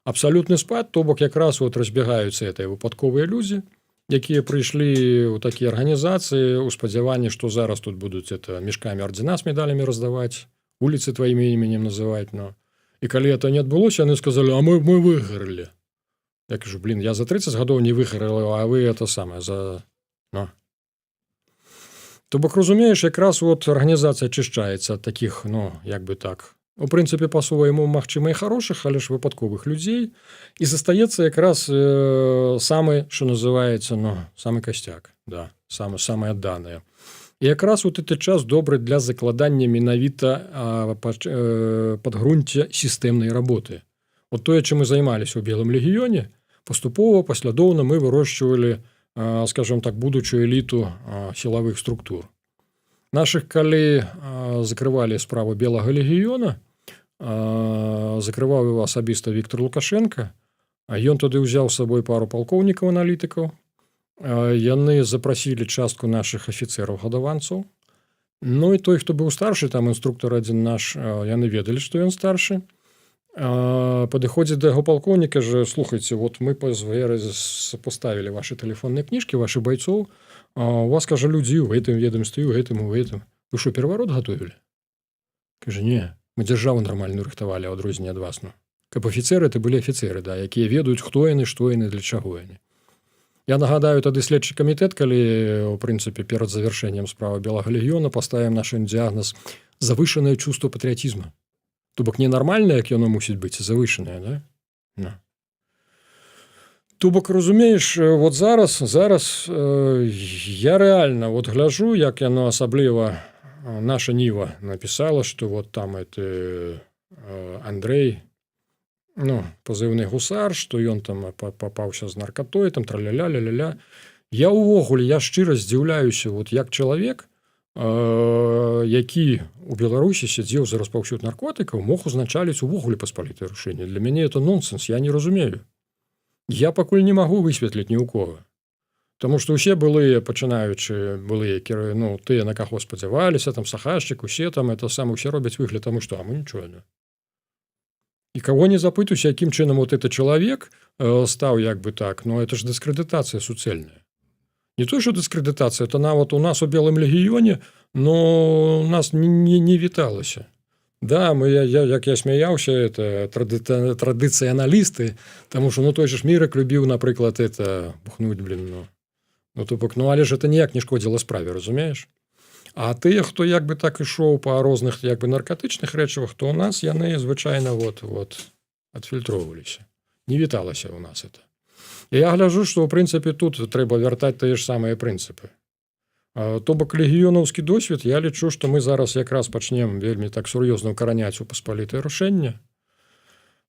Абсалютны спад, то бок якраз вот разбегаюцца гэтыя выпадковыя людзі, якія прыйшлі ў такія арганізацыі у спадзяванні, што зараз тут будуць мешкамі ардзіна з медалямі раздаваць, уліцы тваім іменем называць, ну. І калі это не адбылося, яны сказалі, а мы выгарэлі. Я кажу, блин, я за 30 гадоў не выгарэл, а вы это самае за... Ну. То бок, разумееш, якраз вот арганізацыя ачышчаецца ад такіх, ну, як бы так, у прынцыпе, па-свойму, магчыма, і хорошых, але ж выпадковых людзей. І застаецца якраз самы, што называецца, ну, самы касцяк, да, самыя адданыя. І якраз вот гэты час добры для закладання менавіта падґрунця сістэмнай работы. Вот тое, чым мы займаліся ў Белым легіёне, паступова, паслядоўна мы вырошчвалі, скажем так, будучую эліту сілавых структур. Нашых, калі закрывалі справу Белага легіёна, закрываў его асабіста Віктор Лукашенко, ён тады ўзяў з сабой пару палкоўнікаў-аналітыкаў, яны запрасілі частку нашых афіцэраў-гадаванцаў. Ну і той, хто быў старшы, там інструктор адзін наш, яны ведалі, што ён старшы. Падыходзіць да яго палкоўніка, же, слухайце, вот мы поставілі ваши тэлефонныя кніжкі, ваших байцоў, у вас, кажа, людзі ў гэтым ведомстве, у гэтым. Вы што, пераварот гатовілі? Кажа, не, мы дзяржаву нармальную рыхтавалі, а адрозненне ад вас. Ну. Каб афіцэры, это былі афіцэры, да, якія ведаюць, хто яны, што яны, для чаго яны. Я нагадаю тады следчы камітэт, калі, у прынцыпе, перад завяршэннем справы Белага легіёна паставім наш дыягназ завышанае чувство патрыятізма. То бок ненармальнае, як яно мусіць быць, завышанае, да? No. То бок, разумееш, вот зараз я рэальна вот гляжу, як яно асабліва наша Ніва напісала, што вот там это Андрэй, ну, пазыўны гусар, што ён там папаўся з наркатой, там траля-ля-ля-ля. Я ўвогуле, я шчыра здзіўляюся, вот як чалавек, які у Беларусі сядзеў за распаўсюд наркотыкаў, мог узначаліць увогуле паспалітае рушэнне. Для мяне это нонсенс, я не разумею. Я пакуль не магу высветліць ні ў кого. Таму што ўсе былыя, пачынаючы, былыя, ну, тыя, на каго спадзяваліся, там Сахашчык, усе там, это сам, усе робяць выгляд, таму што, а мы нічого не. І каго не запытуюся, якім чынам вот это чалавек стаў, як бы так, ну, это ж дыскрэдытацыя суцэльная. Не то, што дыскрэдытацыя, это нават у нас у Белым легіёне, но нас не віталася. Да, як я смяяўся, это традыцыяналісты, таму што той же ж Мірак любіў, напрыклад, это бухнуць, то бок, але ж это ніяк не шкодзіла справе, разумееш? А тыя, хто як бы так ішоў па розных як бы наркатычных рэчывах, то ў нас яны звычайна адфільтроўваліся. Не віталася ў нас это. І я гляджу, што ў прынцыпе тут трэба вяртаць тыя ж самыя прынцыпы. То бок легіёнаўскі досвед, я лічу, што мы зараз якраз пачнем вельмі так сур'ёзна ўкараняць у паспалітае рашэнне.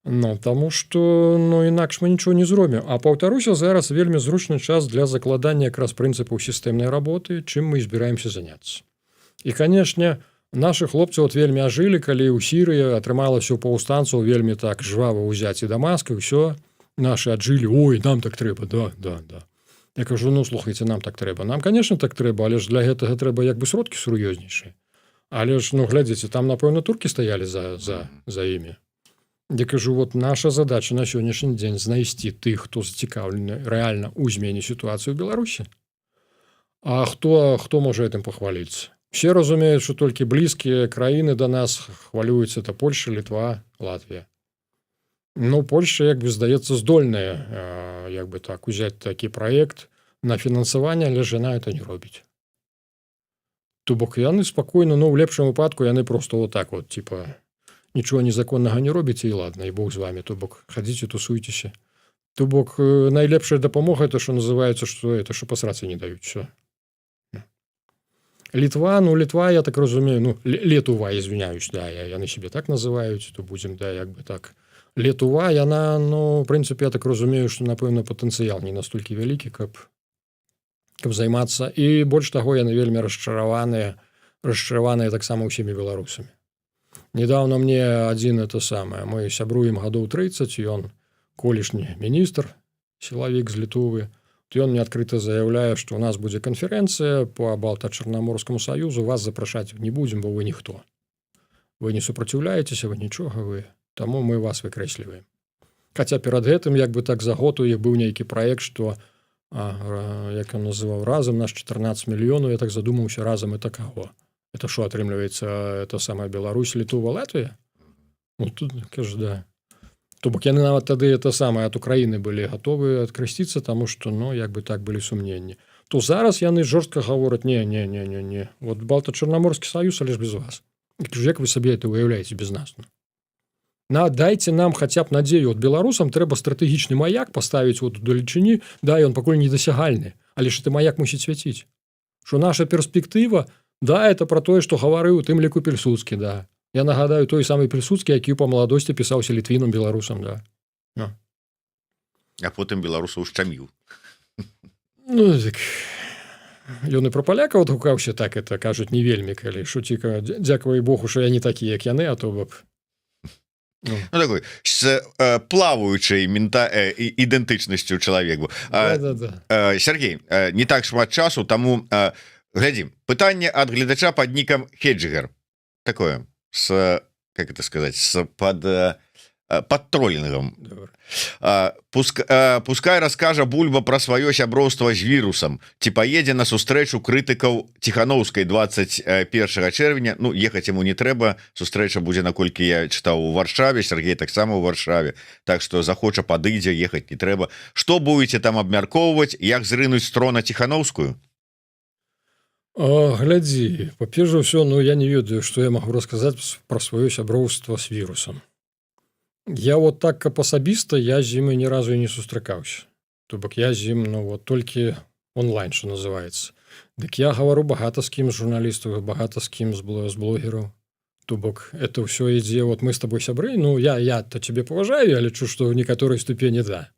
Таму што інакш мы нічого не зробім. А паўтаруся, зараз вельмі зручны час для закладання якраз прынцыпаў сістэмнай работы, чым мы збіраемся заняцца. І, канешне, нашы хлопцы вельмі ажылі, калі ў Сірыі атрымалася ў паўстанцаў вельмі так жвава ўзяць і Дамаск, і ўсё. Нашы аджылі, ой, нам так трэба, да. Я кажу, слухайце, нам так трэба. Нам, конечно, так трэба, але ж для гэтага трэба як бы сродкі сур'ёзнейшыя. Але ж, глядзіце, там, напэўна, туркі стаялі за імі. Я кажу, наша задача на сённяшні дзень знайсці тых, хто зацікаўлены рэальна ў змене сітуацыі ў Беларусі. А хто можа гэтым пахваліцца? Все разумеюць, што толькі блізкія краіны да нас хвалююцца, это Польша, Літва, Латвія. Польша, як бы, здаецца, здольная, як бы так, узяць такі праект на фінансаванне, але ж яна это не робіць. То бок яны спакойна, ў лепшым выпадку яны проста типа, нічого незаконнага не робіце, і ладно, і Бог з вами, то бок хадзіце, тусуйцеся. То бок найлепшая дапамога, это што называецца, што пасрацца не даюць, все. Літва, я так разумею, Летува, извиняюсь, да, яны себе так называюць, то будзем, да, як бы так. Летува, яна, в прынцыпе, я так разумею, што, напэўна, патэнцыял не настолькі вялікі, каб займацца. І больш таго, яны вельмі расчараваныя таксама ўсімі беларусамі. Недавно мне адзін мы сябруем гадоў 30, ён колішні міністр, сілавік з Літувы. Ён мне адкрыта заяўляе, што ў нас будзе канферэнцыя па Балта-Чарнаморскаму саюзу, вас запрашаць не будзем, бо вы ніхто. Вы не супраціўляецеся, вы нічога, таму мы вас выкрэсліваем. Хаця перад гэтым, як бы так за год у іх быў нейкі праект, што, як ён называў, разам наш 14 мільёнаў, я так задумаўся, разам это каго? Это што, атрымліваецца, это самая Беларусь, Літува, Латвія? Тут, кажу, да. То бок яны нават тады это самае ад Украіны былі гатовы адкрэсціцца, таму што, як бы так былі сумненні. То зараз яны жорстка гавораць, не. Балта-Чарнаморскі саюз, але ж без вас. Я кажу, як вы сабе это уяўляеце без нас? Дайце нам хаця б надзею. Беларусам трэба стратэгічны маяк паставіць удалечыні, да, ён пакуль недасягальны, але ж это маяк мусіць свяціць. Што наша перспектыва, да, это пра тое, што гаварыў у тым ліку Пільсудскі, да. Я нагадаю, той самы Пільсудскі, які па маладосці пісаўся літвінам, беларусам, да. А потым беларусаў шчаміў. Так, ён і пра палякаў адгукаўся, так это кажуць, не вельмі, калі шуціка, дзякавай Богу, што я не такі, як яны, а то бок... такой, з плаваючай ідэнтычнасцю чалавеку. Сергей, не так шмат часу, таму глядзім. Пытанне ад гледача пад нікам Хеджигер. Такое. Как это сказать, под троллингом. Пускай раскажа Бульба про свое сяброўства з вірусам, ці поедзе на сустрэчу крытыкаў Ціханаўскай 21 чэрвеня. Ехаць яму не трэба, сустрэча будзе, наколькі я чытаў, у Варшаве, Сергей таксама ў Варшаве, так што захоча падыдзе, ехаць не трэба. Што будете там абмяркоўваць, як зрынуць з трона Ціханаўскую? Глядзі, па-першае ўсё, я не ведаю, што я магу расказаць пра сваё сяброўства з вірусам. Я так, каб асабіста, я з ім ні разу не сустракаўся. То бок я з ім, толькі онлайн, што называецца. Дык я гавару багата з кім з журналістаў, багата з кім з блогераў. То бок это ўсё ідзе, мы з табой сябры, я-то цябе паважаю, я лічу, што ў некаторай ступені да.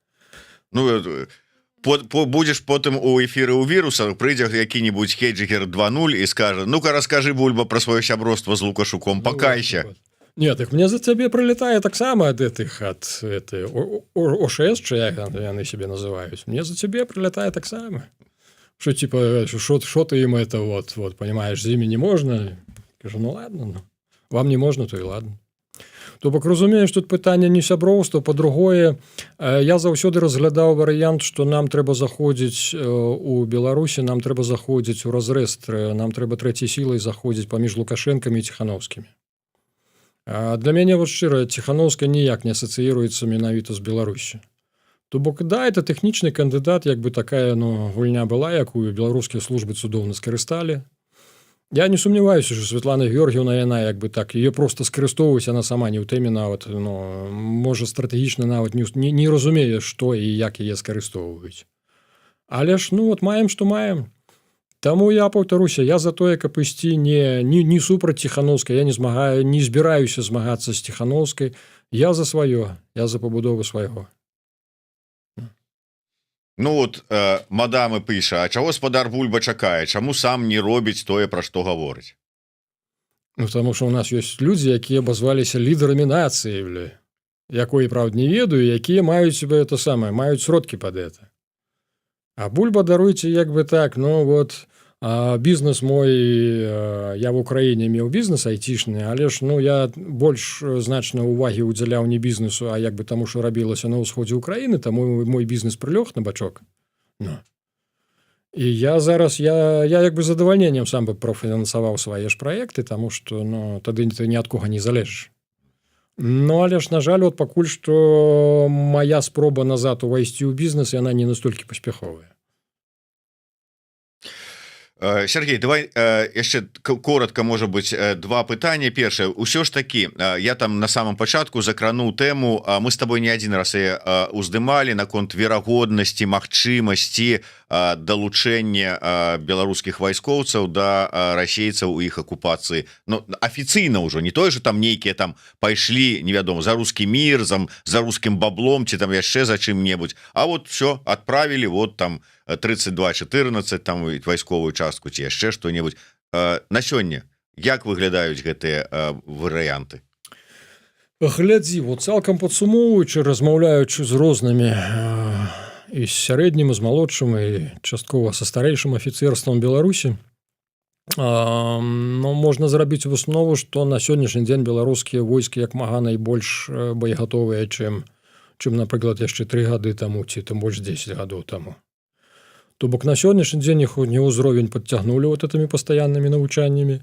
Будзеш потым у эфіры ў вірусах, прыйдзе які-нибудь Хеджигер 2.0 і скажа, ну-ка раскажы, Бульба, пра сваё сяброўства з Лукашуком, пакайся. Не, так мне за цябе прылетае таксама ад гэтых, ад ОШС, чи як яны себе называюць. Мне за цябе прылетае таксама. Што, типа, што ты ім это, понимаешь, з імі не можна? Кажу, ладно, вам не можна, то і ладно. То бок разумееш, тут пытанне не сяброўства, па-другое, я заўсёды разглядаў варыянт, што нам трэба заходзіць у Беларусі, нам трэба заходзіць у разрэз, нам трэба трэцяй сілай заходзіць паміж Лукашэнкамі і Ціханаўскімі. Для мяне вот шчыра Ціханаўская ніяк не асацыіруецца менавіта з Беларусі. То бок да, это тэхнічны кандыдат, як бы такая гульня была, якую беларускія службы цудоўна скарысталі. Я не сумняваюся, што Святлана Георгіевна яна як бы так яе проста скарыстоўваць, яна сама не ў тэме нават, можа стратэгічна нават не разумее, што і як яе скарыстоўваюць. Але ж маем, што маем. Таму я паўтаруся, я за тое, каб ісці не супраць Ціханаўскай, я не збіраюся змагацца з Ціханаўскай, я за сваё, я за пабудову свайго. Мадамы піша, а чаго спадар Бульба чакае, чаму сам не робіць тое, пра што гаворыць? Таму што ў нас ёсць людзі, якія абазваліся лідарамі нацыі, якой, праўда, не ведаю, якія маюць маюць сродкі пад гэта. А Бульба, даруйце, як бы так, бізнес мой, я в Украіне меў бізнес айцішны, але ж я больш значна ўвагі ўдзяляў не бізнесу, а як бы таму, што рабілася на ўсходзе Украіны, таму мой бізнес прылёг на бачок. І я зараз, я як бы з задавальненнем сам бы профінансаваў свае ж праекты, таму што тады ты ні ад кога не залежыш. Але ж, на жаль, пакуль што мая спроба назад увайсці ў бізнес, яна не настолькі паспяховая. Сергей, давай яшчэ коротко, можа быць, два пытання. Першае, ўсё ж такі, я там на самом пачатку закрануў тэму, мы з табой не адзін раз уздымалі наконт верагоднасці, магчымасці далучэння беларускіх вайскоўцаў да расейцаў у іх акупацыі. Афіцыйна ўжо, не тое, што там нейкія там пайшлі, невядома, за рускі мір, за рускім баблом, ці там яшчэ за чым-небудзь, а все, адправілі, там 32-14 там вайсковую частку ці яшчэ што-небудзь. На сёння як выглядаюць гэтыя варыянты? Глядзі, цалкам падсумоўваючы, размаўляючы з рознымі і з сярэднім, і з малодшым, і часткова са старэйшым афіцэрствам Беларусі, можна зрабіць выснову, што на сённяшні дзень беларускія войскі як мага найбольш боегатовыя, чым, напрыклад, яшчэ 3 гады таму, ці там больш 10 гадоў таму. То бок на сённяшні дзень іх ўзровень падцягнулі гэтымі пастаяннымі навучаннямі.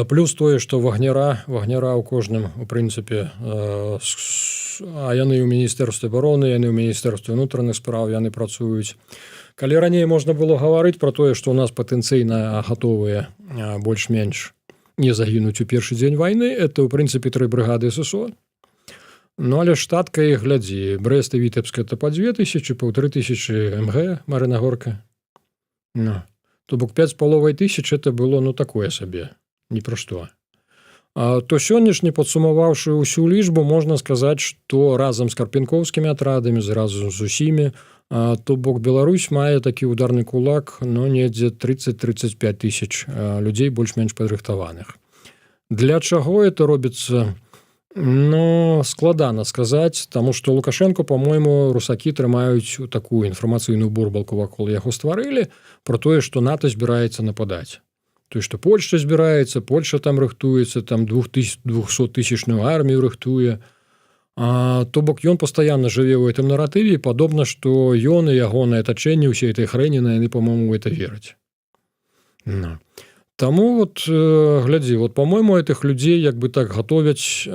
Плюс тое, што вагняра ў кожным, у прынцыпе, а яны ў міністэрстве абароны, яны ў міністэрстве ўнутраных спраў, яны працуюць. Калі раней можна было гаварыць пра тое, што ў нас патэнцыйна гатовыя больш-менш не загінуць у першы дзень вайны, это, ў прынцыпе, 3 брыгады ССО. Але штатка і глядзі, Брэст і Вітэбск это па 2000, 1500 МГ, Марына Горка. То бок 5500 это было, такое сабе, ні пра што. То сённяшні, падсумаваўшы ўсю лічбу, можна сказаць, што разам з карпенкоўскімі атрадамі, разам з усімі, то бок Беларусь мае такі ударны кулак, недзе 30-35 тысяч людзей больш-менш падрыхтаваных. Для чаго это робіцца? Складана сказаць, таму што Лукашенко, по-мойму, русакі трымаюць такую інфармацыйную бурбалку вакол яго стварылі про тое, што НАТО збіраецца нападаць. То, што Польшча збіраецца, Польша там рыхтуецца, там 200-тысячную армію рыхтуе. То бок ён пастаянна жыве ў гэтым наратыве, і падобна, што ён і ягонае атачэнне ўсей этой хрэніны, яны, по-мойму, гэта вераць. Таму, глядзі, по-мойму, этих людзей як бы так гатовяць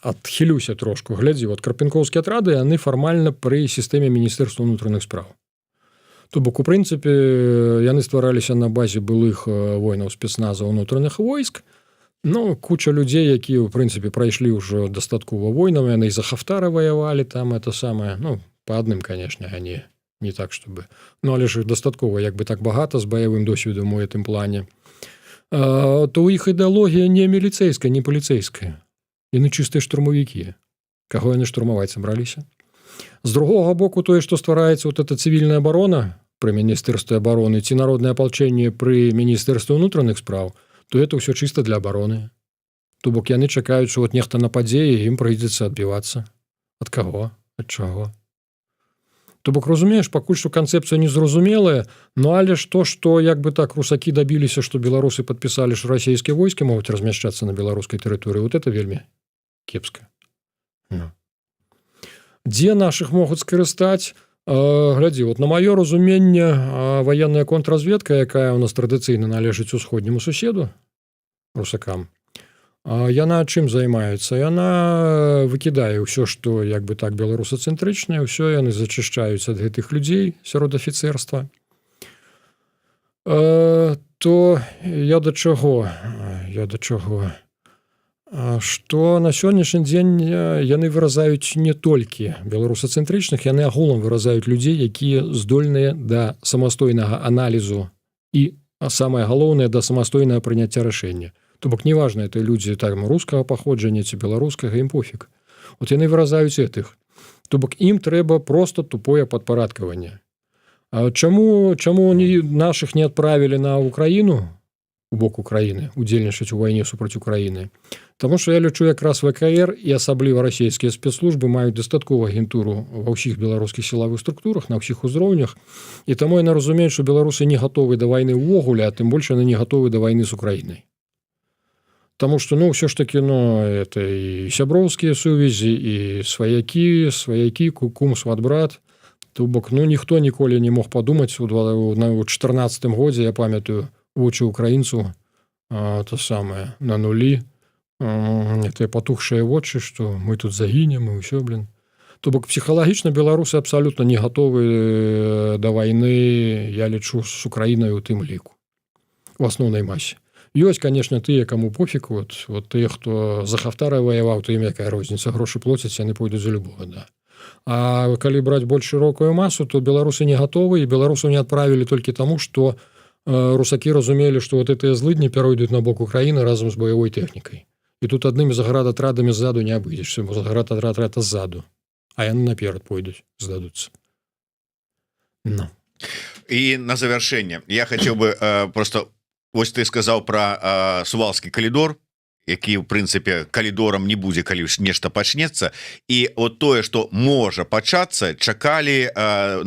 адхілюся трошку. Глядзі, карпенкоўскія атрады, яны фармальна пры сістэме Міністэрства ўнутраных спраў. То бок, у прынцыпе, яны ствараліся на базе былых воінаў спецназа ўнутраных войск. Куча людзей, якія, у прынцыпе, прайшлі ўжо дастаткова войнаў, яны і за Хафтара ваявалі, там это самае, по адным, конечно, а не так, чтобы... але ж дастаткова, як бы так багата з баявым досведам у гэтым плане. То у іх ідэалогія не міліцэйская, не паліцэйская. Яны чыстыя штурмавікі. Каго яны штурмаваць сабраліся? З другога боку, тое, што ствараецца эта цывільная абарона пры Міністэрстве абароны ці народнае апалчэнне пры Міністэрстве ўнутраных спраў, то это ўсё чыста для абароны. То бок яны чакаюць, што нехта нападзе, і ім прыйдзецца адбівацца. Ад каго? Ад чаго? То бок, разумееш, пакуль што канцэпцыя незразумелая, але ж то, што як бы так русакі дабіліся, што беларусы падпісалі, што расійскія войскі могуць размяшчацца на беларускай тэрыторыі, это вельмі кепска. Дзе нашых могуць скарыстаць? Глядзі, вот на маё разуменне, ваенная контрразведка, якая ў нас традыцыйна належыць усходняму суседу, русакам, яна чым займаецца? Яна выкідае ўсё, што як бы так беларусацэнтрычнае, ўсё яны зачышчаюць ад гэтых людзей сярод афіцэрства. То я да чаго? Што на сённяшні дзень яны выразаюць не толькі беларусацэнтрычных, яны агулам выразаюць людзей, якія здольныя да самастойнага аналізу і, самае галоўнае, да самастойнага прыняцця рашэння. То бок неважна, это людзі там рускага паходжання ці беларускага, ім пофіг. От яны выразаюць гэтых. То бок ім трэба проста тупое падпарадкаванне. Чаму нашых не адправілі на Украіну, у бок Украіны, удзельнічаць у вайне супраць Украіны? Таму што я лічу, якраз ВКР і асабліва расійскія спецслужбы маюць дастаткова агентуру ва ўсіх беларускіх сілавых структурах, на ўсіх узроўнях, і таму яны разумеюць, што беларусы не гатовы да вайны ўвогуле, а тым больш яны не гатовы да вайны з Украінай. Таму што, ўсё ж такі, это і сяброўскія сувязі, і сваякі, кум, сват-брат. То бок, ніхто ніколі не мог падумаць у 14 годзе, я памятаю, вочы украінцу, то самае, на нулі, тыя патухшыя вочы, што мы тут загінем, і ўсё, То бок, псіхалагічна беларусы абсалютна не гатовы да вайны, я лічу, з Украінай у тым ліку, у асноўнай масе. Ёсць, конечно, тыя, каму пофіг, вот тыя, хто за Хафтара ваяваў, то ім якая розніца, грошы плоцяць, яны пойдуць за любога, да. А калі браць больш шырокую масу, то беларусы не гатовы, і беларусаў не адправілі толькі таму, што русакі разумелі, што вот гэтыя злыдні пяройдуць на бок Украіны разам з баявой тэхнікай. І тут аднымі заградатрадамі ззаду не абыдзешся, бо заградатрад ззаду, а яны наперад пойдуць, здадуцца. І на завяршэнне я хацеў бы просто... Вось ты сказаў пра Сувалскі калідор, які, у прынцыпе, калідорам не будзе, калі нешта пачнецца. І от тое, што можа пачацца, чакалі,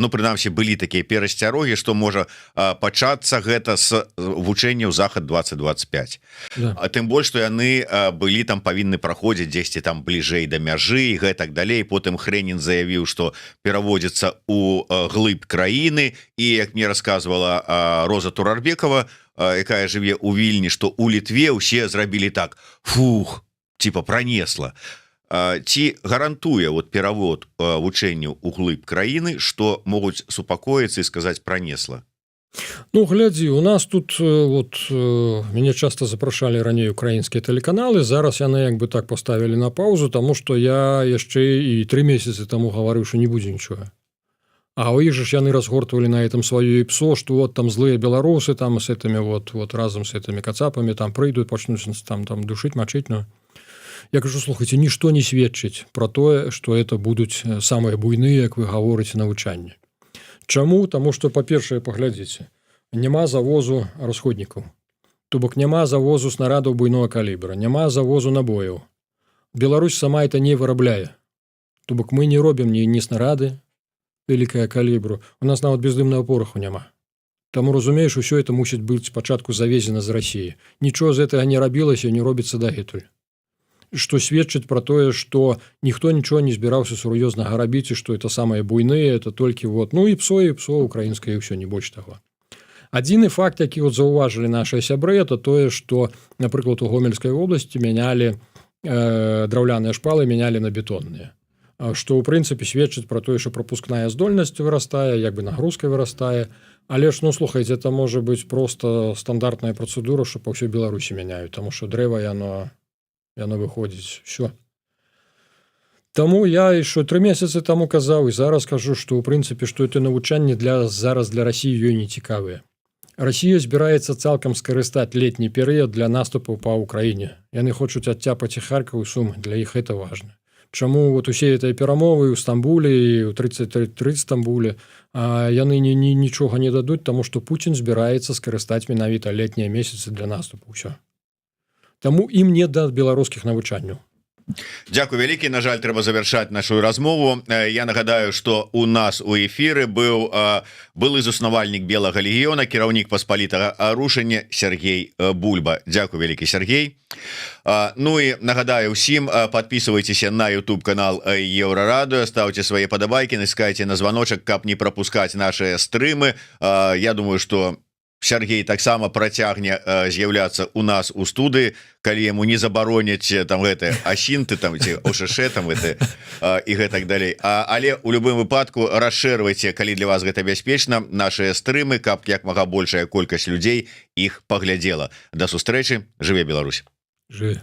прынамсі, былі такія перасцярогі, што можа пачацца гэта з вучэнняў Захад-2025. Да. Тым больш, што яны былі там, павінны праходзіць дзесьці там бліжэй да мяжы і гэтак далей. Потым Хрэнін заявіў, што пераводзіцца ў глыб краіны. І, як мне расказвала Роза Турарбекова, якая жыве ў Вільні, што ў Літве ўсе зрабілі так, фух, типа пронесла. Ці гарантуе вот перавод вучэнняў у глыб краіны, што могуць супакоіцца і сказаць пронесла? Глядзі, у нас тут, мяне часта запрашалі раней украінскія тэлеканалы, зараз яны як бы так поставілі на паузу, таму што я яшчэ і 3 месяцы таму гаварыў, што не будзе нічога. А у іх же яны разгортвалі на этом сваё іпсо, што вот там злыя беларусы там с этими вот разом с этими кацапамі там прыйдуць, пачнуць там душыць, мачыць. Я кажу, слухайце, нішто не сведчыць про тое, што это будуць самыя буйныя, як вы гаворыце, навучанні. Чаму? Таму што, па-першае, паглядзіце, няма завозу расходнікаў. То бок няма завозу снарадаў буйного калібра, няма завозу набояў. Беларусь сама это не вырабляе. То бок мы не робім ні снарады вялікая калібру, у нас нават бездымнага пораху няма. Таму, разумееш, усё это мусіць быць спачатку завезена з Расіі. Нічого з гэтага не рабілася, не робіцца дагэтуль. Што сведчыць пра тое, што ніхто нічого не збіраўся сур'ёзнага рабіць, і што это самае буйныя, это толькі іпсо украінскае, і ўсё, не больш таго. Адзіны факт, які заўважылі нашыя сябры, это тое, што, напрыклад, у Гомельскай вобласці мянялі драўляныя шпалы, мянялі на бетонныя. Што, ў прынцыпе, сведчыць пра тое, што прапускная здольнасць вырастае, як бы нагрузка вырастае. Але ж, слухайце, это можа быць проста стандартная працэдура, што па ўсёй Беларусі мяняюць, таму што дрэва, яно выходзіць, ўсё. Таму я яшчэ 3 месяцы таму казаў, і зараз кажу, што, ў прынцыпе, што это навучанне зараз для Расіі ёй не цікавыя. Расія збіраецца цалкам скарыстаць летні перыяд для наступаў па Ўкраіне. Яны хочуць адцяпаць і Харкаў, і Сум, для іх это важна. Чаму усе гэтыя перамовы ў Стамбуле і ў 33 Стамбуле яны нічога не дадуць, таму што Пуцін збіраецца скарыстаць менавіта летнія месяцы для наступу. Ўсё. Таму ім не да беларускіх навучанняў. Дзякуй вялікі. На жаль, трэба завяршаць нашу размову. Я нагадаю, што у нас у эфіры быў былы заснавальнік Белага легіёна, кіраўнік паспалітага рушання Сергей Бульба. Дзякуй вялікі, Сергей. Ну і нагадаю ўсім, подписывайтеся на YouTube канал Еўрарадыё, ставьте свае падабайкі, націскайце на званочак, каб не пропускаць наши стрымы. Я думаю, что Сергей таксама працягне з'яўляцца у нас у студыі, калі яму не забароняць там гэты асінты там ці ОШШ там гэты і гэтак далей. Але у любым выпадку расшырвайце, калі для вас гэта бяспечна, наши стрымы, каб як мага большая колькасць людзей іх паглядзела. Да сустрэчы, жыве Беларусь. Жыве.